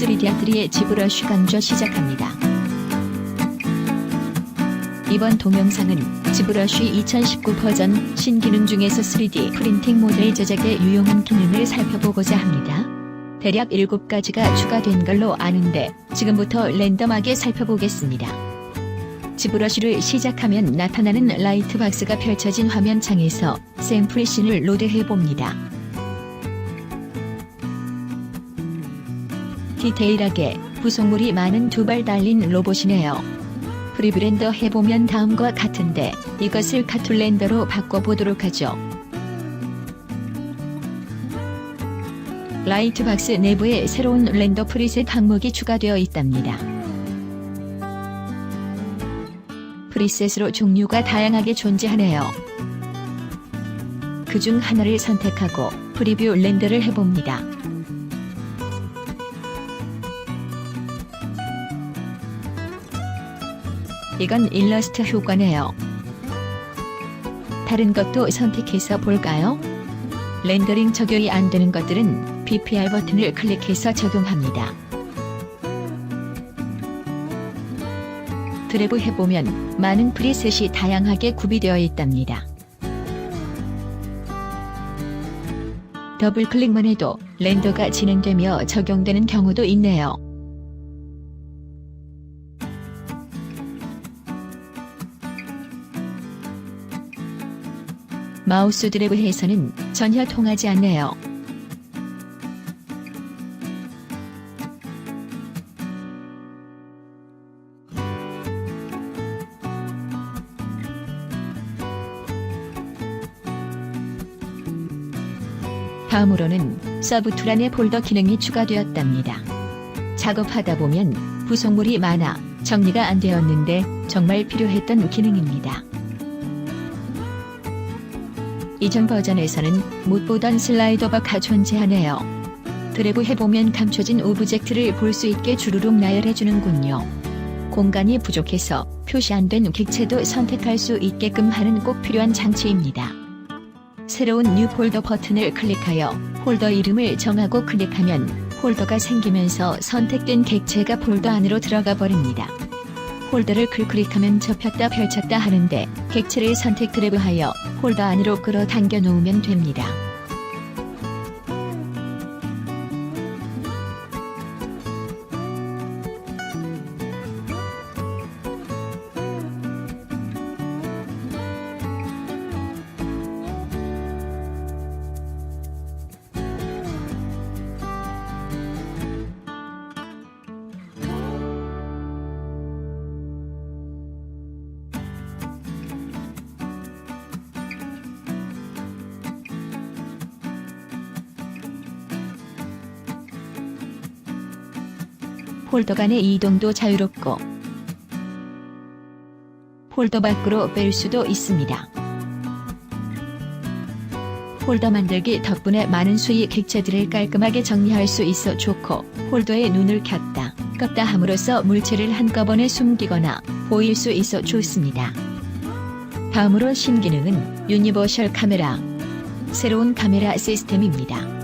3D 아트리에 지브러쉬 강좌 시작합니다. 이번 동영상은 지브러쉬 2019 버전 신기능 중에서 3D 프린팅 모델 제작에 유용한 기능을 살펴보고자 합니다. 대략 7가지가 추가된 걸로 아는데 지금부터 랜덤하게 살펴보겠습니다. 지브러쉬를 시작하면 나타나는 라이트박스가 펼쳐진 화면창에서 샘플 씬을 로드해봅니다. 디테일하게 구성물이 많은 두 발 달린 로봇이네요. 프리뷰 렌더 해보면 다음과 같은데 이것을 카툰 렌더로 바꿔보도록 하죠. 라이트박스 내부에 새로운 렌더 프리셋 항목이 추가되어 있답니다. 프리셋으로 종류가 다양하게 존재하네요. 그중 하나를 선택하고 프리뷰 렌더를 해봅니다. 이건 일러스트 효과네요. 다른 것도 선택해서 볼까요? 렌더링 적용이 안 되는 것들은 PPR 버튼을 클릭해서 적용합니다. 드래그 해보면 많은 프리셋이 다양하게 구비되어 있답니다. 더블 클릭만 해도 렌더가 진행되며 적용되는 경우도 있네요. 마우스 드래그해서는 전혀 통하지 않네요. 다음으로는 서브툴 안에 폴더 기능이 추가되었답니다. 작업하다 보면 구성물이 많아 정리가 안 되었는데 정말 필요했던 기능입니다. 이전 버전에서는 못 보던 슬라이더 바가 존재하네요. 드래그 해보면 감춰진 오브젝트를 볼 수 있게 주르륵 나열해주는군요. 공간이 부족해서 표시 안 된 객체도 선택할 수 있게끔 하는 꼭 필요한 장치입니다. 새로운 뉴 폴더 버튼을 클릭하여 폴더 이름을 정하고 클릭하면 폴더가 생기면서 선택된 객체가 폴더 안으로 들어가 버립니다. 폴더를 클릭하면 접혔다 펼쳤다 하는데 객체를 선택 드래그하여 폴더 안으로 끌어당겨 놓으면 됩니다. 폴더 간의 이동도 자유롭고 폴더 밖으로 뺄 수도 있습니다. 폴더 만들기 덕분에 많은 수의 객체들을 깔끔하게 정리할 수 있어 좋고 폴더에 눈을 켰다 껐다 함으로써 물체를 한꺼번에 숨기거나 보일 수 있어 좋습니다. 다음으로 신기능은 유니버셜 카메라, 새로운 카메라 시스템입니다.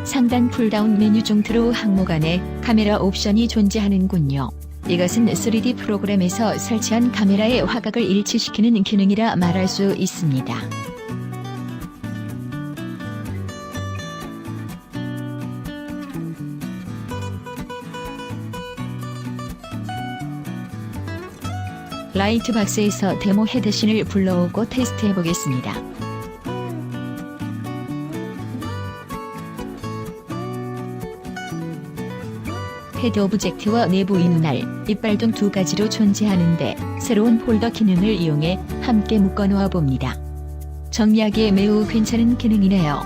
상단 풀다운 메뉴 중 드로우 항목 안에 카메라 옵션이 존재하는군요. 이것은 3D 프로그램에서 설치한 카메라의 화각을 일치시키는 기능이라 말할 수 있습니다. 라이트박스에서 데모 헤드씬을 불러오고 테스트해보겠습니다. 헤드 오브젝트와 내부 인운알, 이빨 등 두 가지로 존재하는데 새로운 폴더 기능을 이용해 함께 묶어놓아 봅니다. 정리하기에 매우 괜찮은 기능이네요.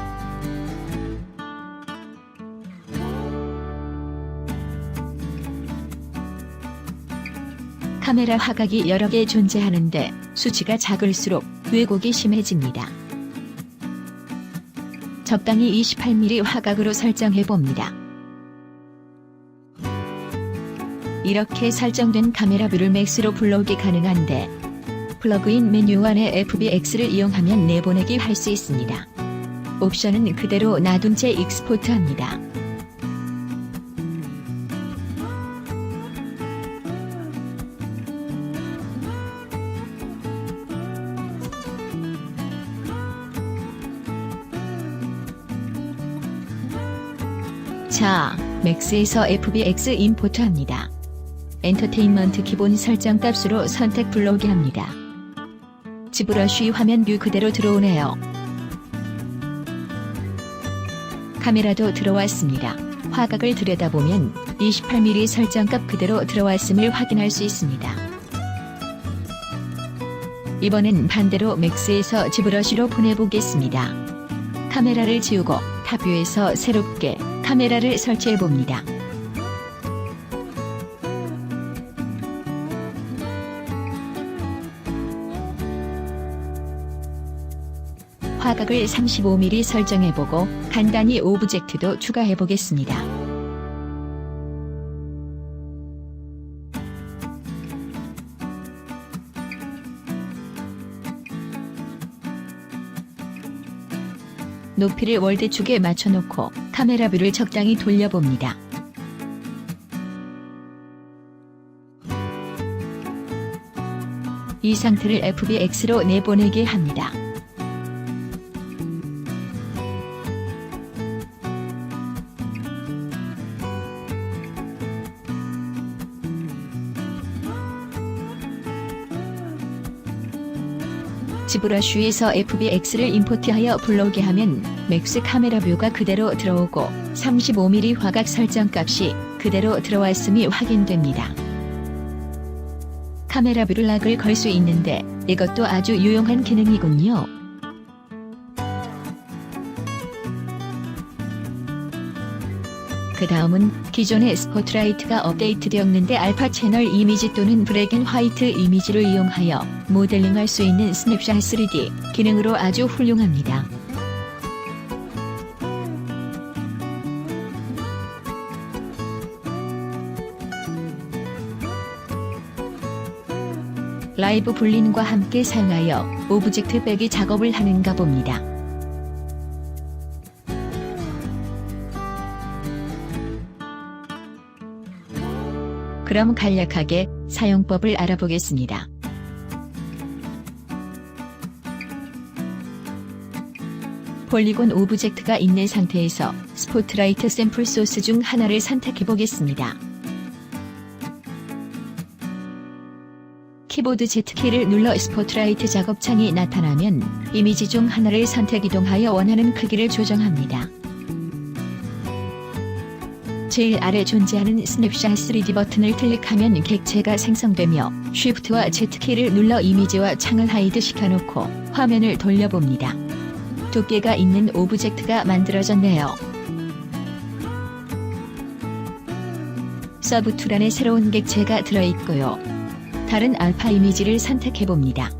카메라 화각이 여러 개 존재하는데 수치가 작을수록 왜곡이 심해집니다. 적당히 28mm 화각으로 설정해봅니다. 이렇게 설정된 카메라 뷰를 맥스로 불러오기 가능한데 플러그인 메뉴 안에 FBX를 이용하면 내보내기 할 수 있습니다. 옵션은 그대로 놔둔 채 익스포트합니다. 자, 맥스에서 FBX 임포트합니다. 엔터테인먼트 기본 설정 값으로 선택 불러오게 합니다. 지브러쉬 화면 뷰 그대로 들어오네요. 카메라도 들어왔습니다. 화각을 들여다보면 28mm 설정값 그대로 들어왔음을 확인할 수 있습니다. 이번엔 반대로 맥스에서 지브러쉬로 보내보겠습니다. 카메라를 지우고 탑뷰에서 새롭게 카메라를 설치해봅니다. 화각을 35mm 설정해보고 간단히 오브젝트도 추가해보겠습니다. 높이를 월대축에 맞춰놓고 카메라 뷰를 적당히 돌려봅니다. 이 상태를 FBX로 내보내게 합니다. 지브러쉬에서 FBX를 임포트하여 불러오게 하면 맥스 카메라 뷰가 그대로 들어오고 35mm 화각 설정 값이 그대로 들어왔음이 확인됩니다. 카메라 뷰를 락을 걸 수 있는데 이것도 아주 유용한 기능이군요. 그 다음은 기존의 스포트라이트가 업데이트되었는데 알파 채널 이미지 또는 블랙 앤 화이트 이미지를 이용하여 모델링할 수 있는 스냅샷 3D 기능으로 아주 훌륭합니다. 라이브 불린과 함께 사용하여 오브젝트 빼기 작업을 하는가 봅니다. 그럼 간략하게 사용법을 알아보겠습니다. 폴리곤 오브젝트가 있는 상태에서 스포트라이트 샘플 소스 중 하나를 선택해 보겠습니다. 키보드 Z키를 눌러 스포트라이트 작업창이 나타나면 이미지 중 하나를 선택 이동하여 원하는 크기를 조정합니다. 제일 아래 존재하는 스냅샷 3D 버튼을 클릭하면 객체가 생성되며 Shift와 Z키를 눌러 이미지와 창을 하이드 시켜놓고 화면을 돌려봅니다. 두께가 있는 오브젝트가 만들어졌네요. 서브툴 안에 새로운 객체가 들어있고요. 다른 알파 이미지를 선택해봅니다.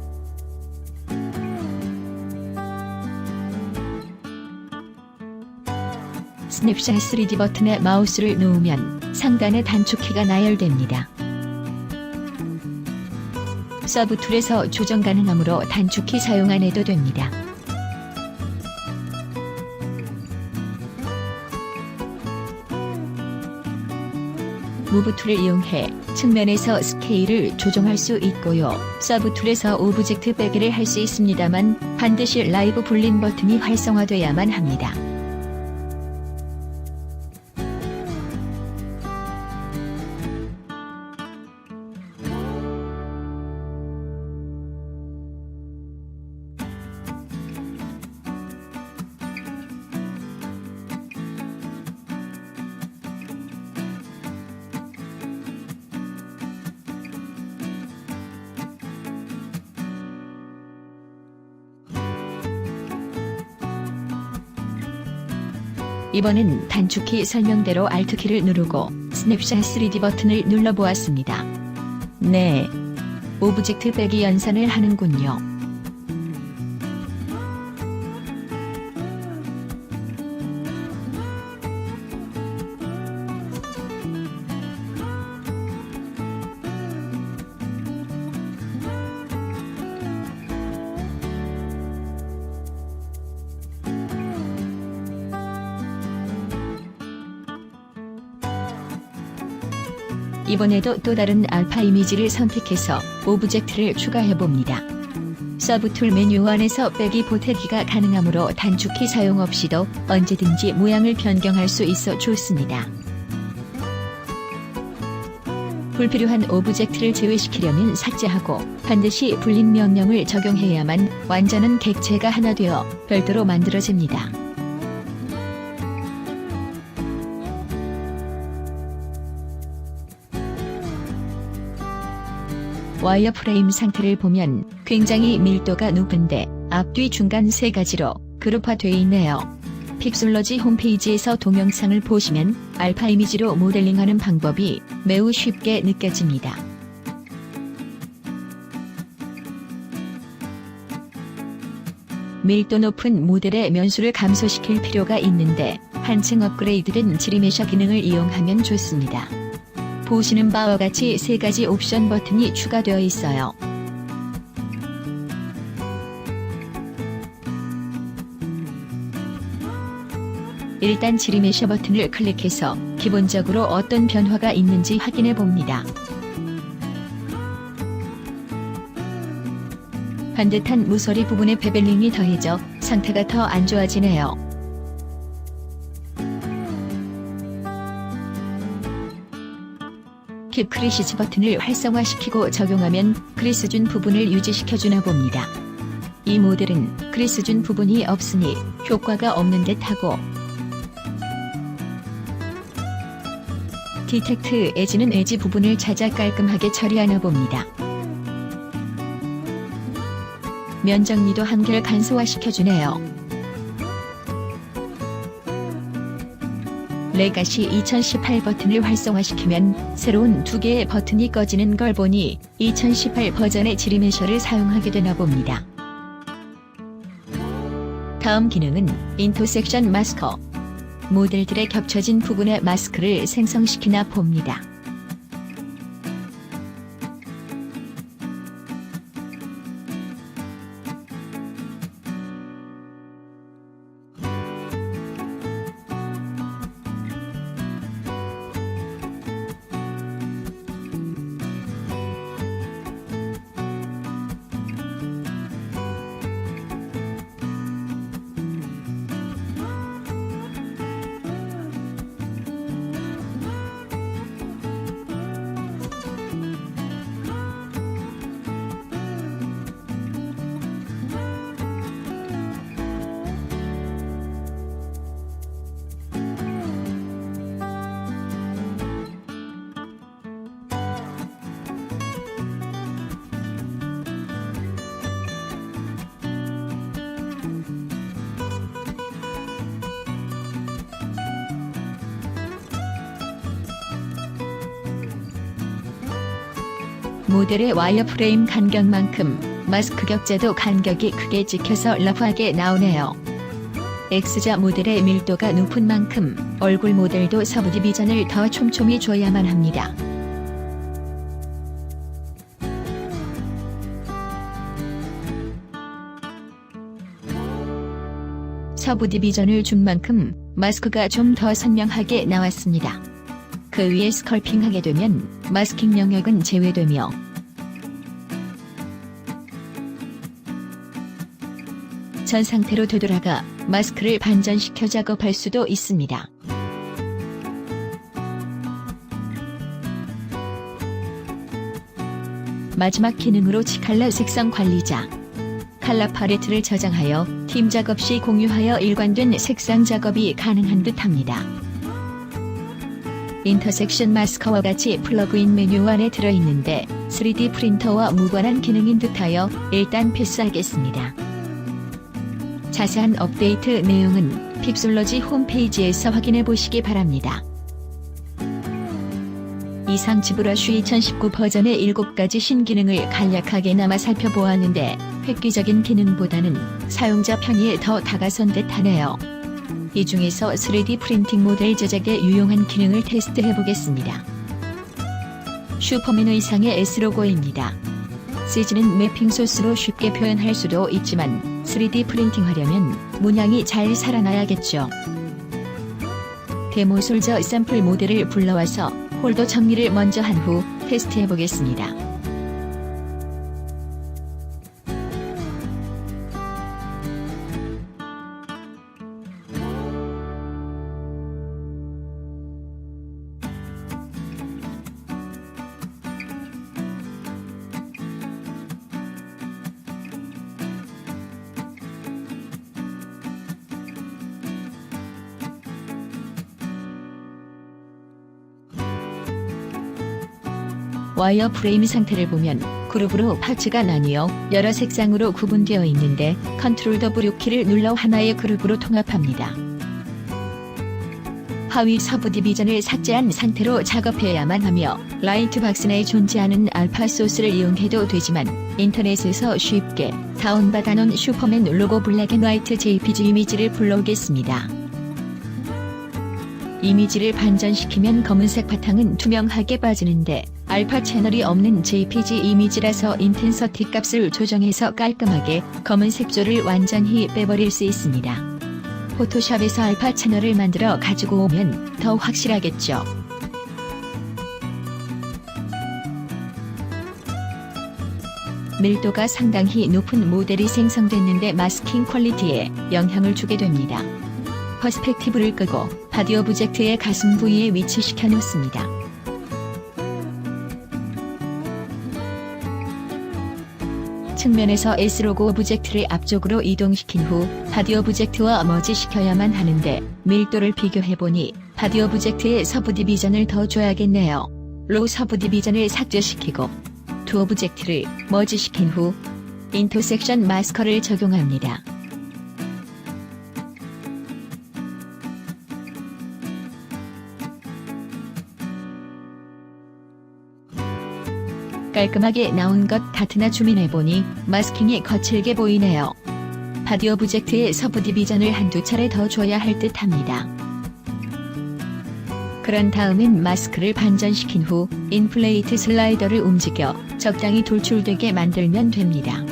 스냅샷 3D 버튼에 마우스를 놓으면 상단에 단축키가 나열됩니다. 서브툴에서 조정 가능하므로 단축키 사용 안 해도 됩니다. 무브 툴을 이용해 측면에서 스케일을 조정할 수 있고요. 서브툴에서 오브젝트 빼기를 할 수 있습니다만 반드시 라이브 불린 버튼이 활성화돼야만 합니다. 이번엔 단축키 설명대로 Alt키를 누르고 스냅샷 3D 버튼을 눌러보았습니다. 네, 오브젝트 빼기 연산을 하는군요. 이번에도 또 다른 알파 이미지를 선택해서 오브젝트를 추가해봅니다. 서브 툴 메뉴 안에서 빼기 보태기가 가능하므로 단축키 사용 없이도 언제든지 모양을 변경할 수 있어 좋습니다. 불필요한 오브젝트를 제외시키려면 삭제하고 반드시 분린 명령을 적용해야만 완전한 객체가 하나 되어 별도로 만들어집니다. 와이어프레임 상태를 보면 굉장히 밀도가 높은데 앞뒤 중간 세 가지로 그룹화되어 있네요. 픽솔러지 홈페이지에서 동영상을 보시면 알파 이미지로 모델링하는 방법이 매우 쉽게 느껴집니다. 밀도 높은 모델의 면수를 감소시킬 필요가 있는데 한층 업그레이드된 지리메셔 기능을 이용하면 좋습니다. 보시는 바와 같이 세 가지 옵션 버튼이 추가되어 있어요. 일단 지리메셔 버튼을 클릭해서 기본적으로 어떤 변화가 있는지 확인해 봅니다. 반듯한 무소리 부분에 베벨링이 더해져 상태가 더 안 좋아지네요. 킵 크리시즈 버튼을 활성화시키고 적용하면 그리스준 부분을 유지시켜주나 봅니다. 이 모델은 그리스준 부분이 없으니 효과가 없는 듯하고 디텍트 엣지는 엣지 부분을 찾아 깔끔하게 처리하나 봅니다. 면 정리도 한결 간소화시켜주네요. 레가시 2018 버튼을 활성화시키면 새로운 두 개의 버튼이 꺼지는 걸 보니 2018 버전의 지리메셔를 사용하게 되나 봅니다. 다음 기능은 인터섹션 마스커. 모델들의 겹쳐진 부분에 마스크를 생성시키나 봅니다. 모델의 와이어프레임 간격만큼 마스크 격자도 간격이 크게 찍혀서 러프하게 나오네요. X자 모델의 밀도가 높은 만큼 얼굴 모델도 서브 디비전을 더 촘촘히 줘야만 합니다. 서브 디비전을 준 만큼 마스크가 좀 더 선명하게 나왔습니다. 그 위에 스컬핑하게 되면 마스킹 영역은 제외되며 전 상태로 되돌아가 마스크를 반전시켜 작업할 수도 있습니다. 마지막 기능으로 치칼라 색상 관리자. 칼라 팔레트를 저장하여 팀 작업 시 공유하여 일관된 색상 작업이 가능한 듯합니다. 인터섹션 마스커와 같이 플러그인 메뉴 안에 들어있는데 3D 프린터와 무관한 기능인 듯하여 일단 패스하겠습니다. 자세한 업데이트 내용은 픽솔러지 홈페이지에서 확인해 보시기 바랍니다. 이상 지브러쉬 2019 버전의 7가지 신기능을 간략하게나마 살펴보았는데 획기적인 기능보다는 사용자 편의에 더 다가선 듯하네요. 이 중에서 3D 프린팅 모델 제작에 유용한 기능을 테스트해 보겠습니다. 슈퍼맨 의상의 S로고입니다. CG는 매핑 소스로 쉽게 표현할 수도 있지만 3D 프린팅하려면 문양이 잘 살아나야겠죠. 데모 솔저 샘플 모델을 불러와서 홀더 정리를 먼저 한 후 테스트해 보겠습니다. 와이어 프레임 상태를 보면 그룹으로 파츠가 나뉘어 여러 색상으로 구분되어 있는데 컨트롤 W키를 눌러 하나의 그룹으로 통합합니다. 하위 서브 디비전을 삭제한 상태로 작업해야만 하며 라이트박스 내에 존재하는 알파 소스를 이용해도 되지만 인터넷에서 쉽게 다운받아놓은 슈퍼맨 로고 블랙앤화이트 JPG 이미지를 불러오겠습니다. 이미지를 반전시키면 검은색 바탕은 투명하게 빠지는데 알파 채널이 없는 JPG 이미지라서 인텐서티 값을 조정해서 깔끔하게 검은색 조를 완전히 빼버릴 수 있습니다. 포토샵에서 알파 채널을 만들어 가지고 오면 더 확실하겠죠. 밀도가 상당히 높은 모델이 생성됐는데 마스킹 퀄리티에 영향을 주게 됩니다. 퍼스펙티브를 끄고 바디 오브젝트의 가슴 부위에 위치시켜 놓습니다. 측면에서 S로고 오브젝트를 앞쪽으로 이동시킨 후 바디 오브젝트와 머지시켜야만 하는데 밀도를 비교해보니 바디 오브젝트의 서브 디비전을 더 줘야겠네요. 로우 서브 디비전을 삭제시키고 두 오브젝트를 머지시킨 후 인터섹션 마스커를 적용합니다. 깔끔하게 나온 것 같으나 줌인해보니 마스킹이 거칠게 보이네요. 바디 오브젝트의 서브 디비전을 한두 차례 더 줘야 할 듯합니다. 그런 다음엔 마스크를 반전시킨 후 인플레이트 슬라이더를 움직여 적당히 돌출되게 만들면 됩니다.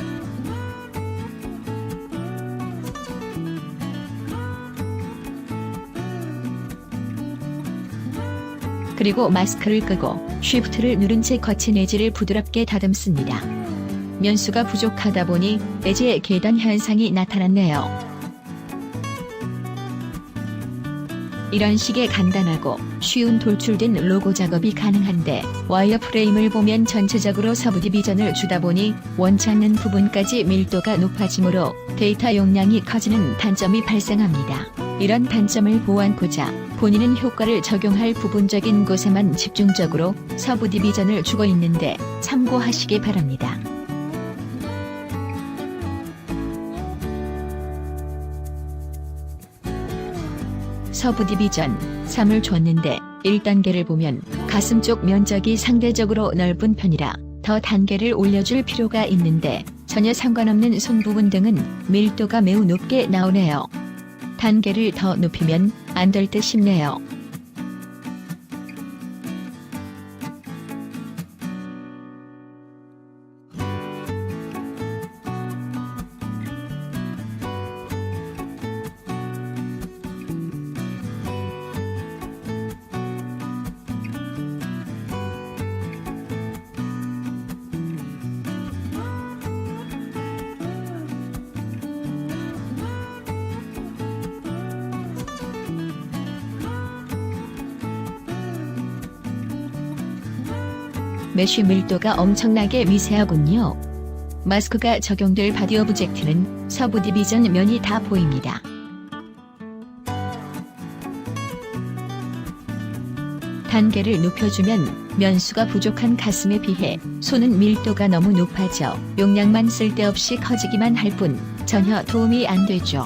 그리고 마스크를 끄고 쉬프트를 누른 채 거친 엣지를 부드럽게 다듬습니다. 면수가 부족하다 보니 엣지의 계단 현상이 나타났네요. 이런 식의 간단하고 쉬운 돌출된 로고 작업이 가능한데 와이어 프레임을 보면 전체적으로 서브 디비전을 주다 보니 원치 않는 부분까지 밀도가 높아지므로 데이터 용량이 커지는 단점이 발생합니다. 이런 단점을 보완하고자 본인은 효과를 적용할 부분적인 곳에만 집중적으로 서브 디비전을 주고 있는데 참고하시기 바랍니다. 서브 디비전 3을 줬는데 1단계를 보면 가슴 쪽 면적이 상대적으로 넓은 편이라 더 단계를 올려줄 필요가 있는데 전혀 상관없는 손 부분 등은 밀도가 매우 높게 나오네요. 단계를 더 높이면 안 될 듯 싶네요. 메쉬 밀도가 엄청나게 미세하군요. 마스크가 적용될 바디 오브젝트는 서브 디비전 면이 다 보입니다. 단계를 높여주면 면수가 부족한 가슴에 비해 손은 밀도가 너무 높아져 용량만 쓸데없이 커지기만 할 뿐 전혀 도움이 안 되죠.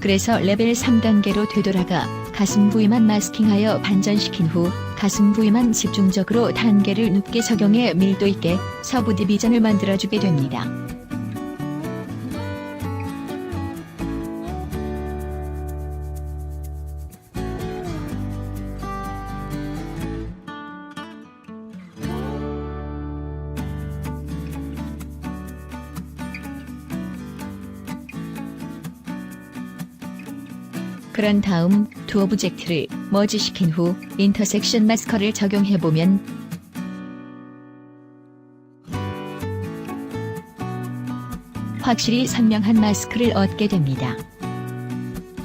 그래서 레벨 3단계로 되돌아가 가슴 부위만 마스킹하여 반전시킨 후 가슴 부위만 집중적으로 단계를 높게 적용해 밀도 있게 서브 디비전을 만들어주게 됩니다. 그런 다음 두 오브젝트를 머지시킨 후 인터섹션 마스커를 적용해보면 확실히 선명한 마스크를 얻게 됩니다.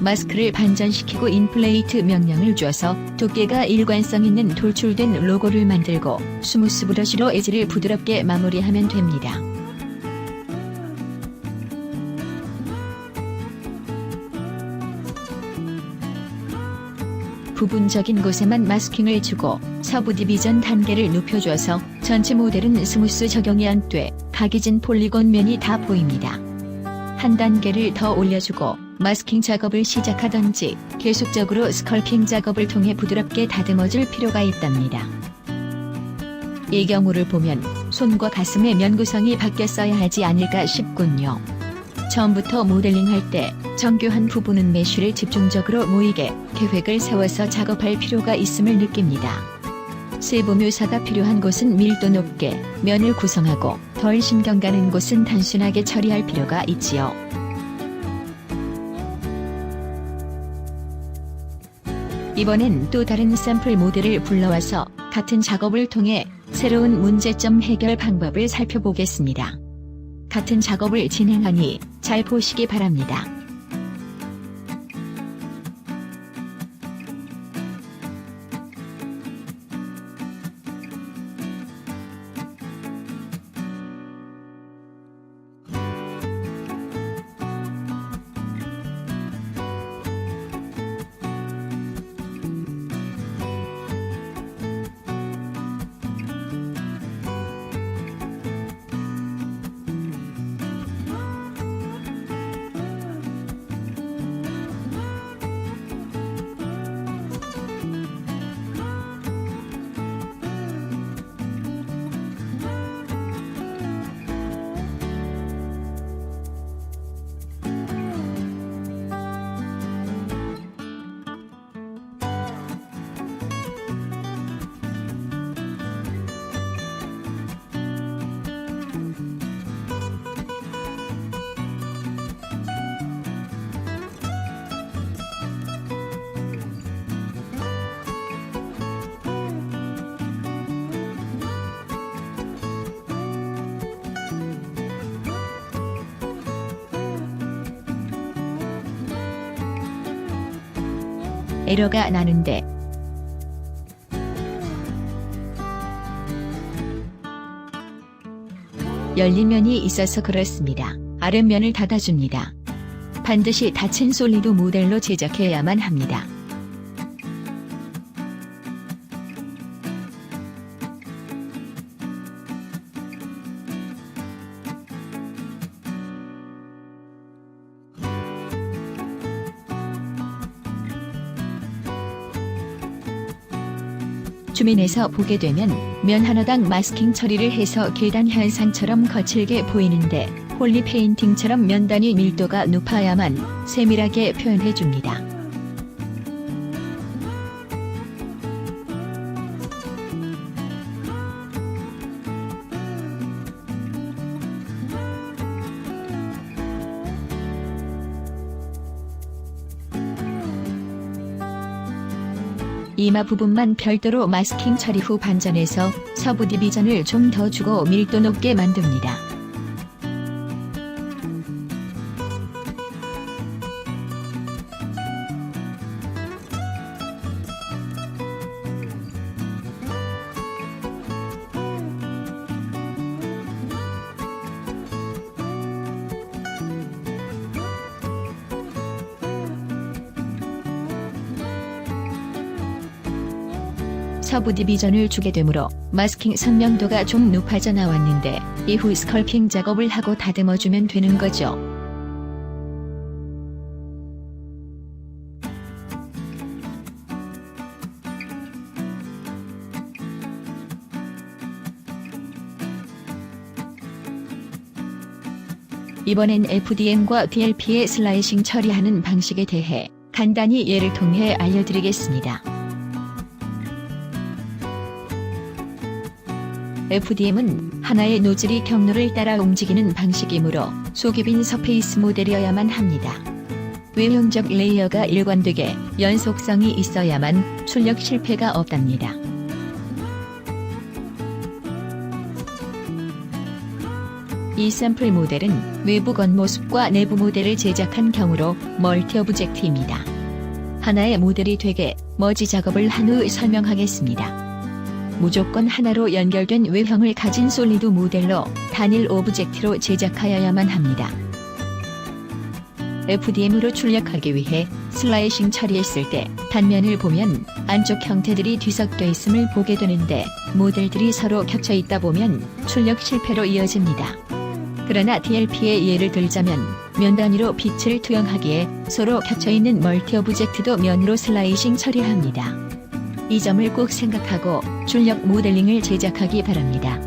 마스크를 반전시키고 인플레이트 명령을 줘서 두께가 일관성 있는 돌출된 로고를 만들고 스무스 브러쉬로 엣지를 부드럽게 마무리하면 됩니다. 부분적인 곳에만 마스킹을 주고 서부 디비전 단계를 높여줘서 전체 모델은 스무스 적용이 안 돼 각이진 폴리곤 면이 다 보입니다. 한 단계를 더 올려주고 마스킹 작업을 시작하던지 계속적으로 스컬핑 작업을 통해 부드럽게 다듬어줄 필요가 있답니다. 이 경우를 보면 손과 가슴의 면 구성이 바뀌었어야 하지 않을까 싶군요. 처음부터 모델링할 때 정교한 부분은 메쉬를 집중적으로 모이게 계획을 세워서 작업할 필요가 있음을 느낍니다. 세부 묘사가 필요한 곳은 밀도 높게 면을 구성하고 덜 신경 가는 곳은 단순하게 처리할 필요가 있지요. 이번엔 또 다른 샘플 모델을 불러와서 같은 작업을 통해 새로운 문제점 해결 방법을 살펴보겠습니다. 같은 작업을 진행하니 잘 보시기 바랍니다. 에러가 나는데 열린 면이 있어서 그렇습니다. 아랫면을 닫아줍니다. 반드시 닫힌 솔리드 모델로 제작해야만 합니다. 줌인해서 보게 되면 면 하나당 마스킹 처리를 해서 계단 현상처럼 거칠게 보이는데 폴리 페인팅처럼 면 단위 밀도가 높아야만 세밀하게 표현해줍니다. 이마 부분만 별도로 마스킹 처리 후 반전해서 서부 디비전을 좀 더 주고 밀도 높게 만듭니다. 서부 디비전을 주게 되므로 마스킹 선명도가 좀 높아져 나왔는데 이후 스컬핑 작업을 하고 다듬어주면 되는 거죠. 이번엔 FDM과 DLP의 슬라이싱 처리하는 방식에 대해 간단히 예를 통해 알려드리겠습니다. FDM은 하나의 노즐이 경로를 따라 움직이는 방식이므로 속이 빈 서페이스 모델이어야만 합니다. 외형적 레이어가 일관되게 연속성이 있어야만 출력 실패가 없답니다. 이 샘플 모델은 외부 겉모습과 내부 모델을 제작한 경우로 멀티 오브젝트입니다. 하나의 모델이 되게 머지 작업을 한 후 설명하겠습니다. 무조건 하나로 연결된 외형을 가진 솔리드 모델로 단일 오브젝트로 제작하여야만 합니다. FDM으로 출력하기 위해 슬라이싱 처리했을 때 단면을 보면 안쪽 형태들이 뒤섞여 있음을 보게 되는데 모델들이 서로 겹쳐 있다 보면 출력 실패로 이어집니다. 그러나 DLP의 예를 들자면 면 단위로 빛을 투영하기에 서로 겹쳐있는 멀티 오브젝트도 면으로 슬라이싱 처리합니다. 이 점을 꼭 생각하고 출력 모델링을 제작하기 바랍니다.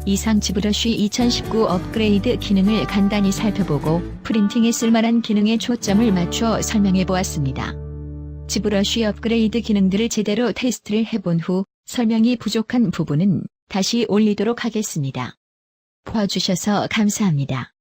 이상 지브러쉬 2019 업그레이드 기능을 간단히 살펴보고 프린팅에 쓸만한 기능에 초점을 맞춰 설명해 보았습니다. 지브러쉬 업그레이드 기능들을 제대로 테스트를 해본 후 설명이 부족한 부분은 다시 올리도록 하겠습니다. 봐주셔서 감사합니다.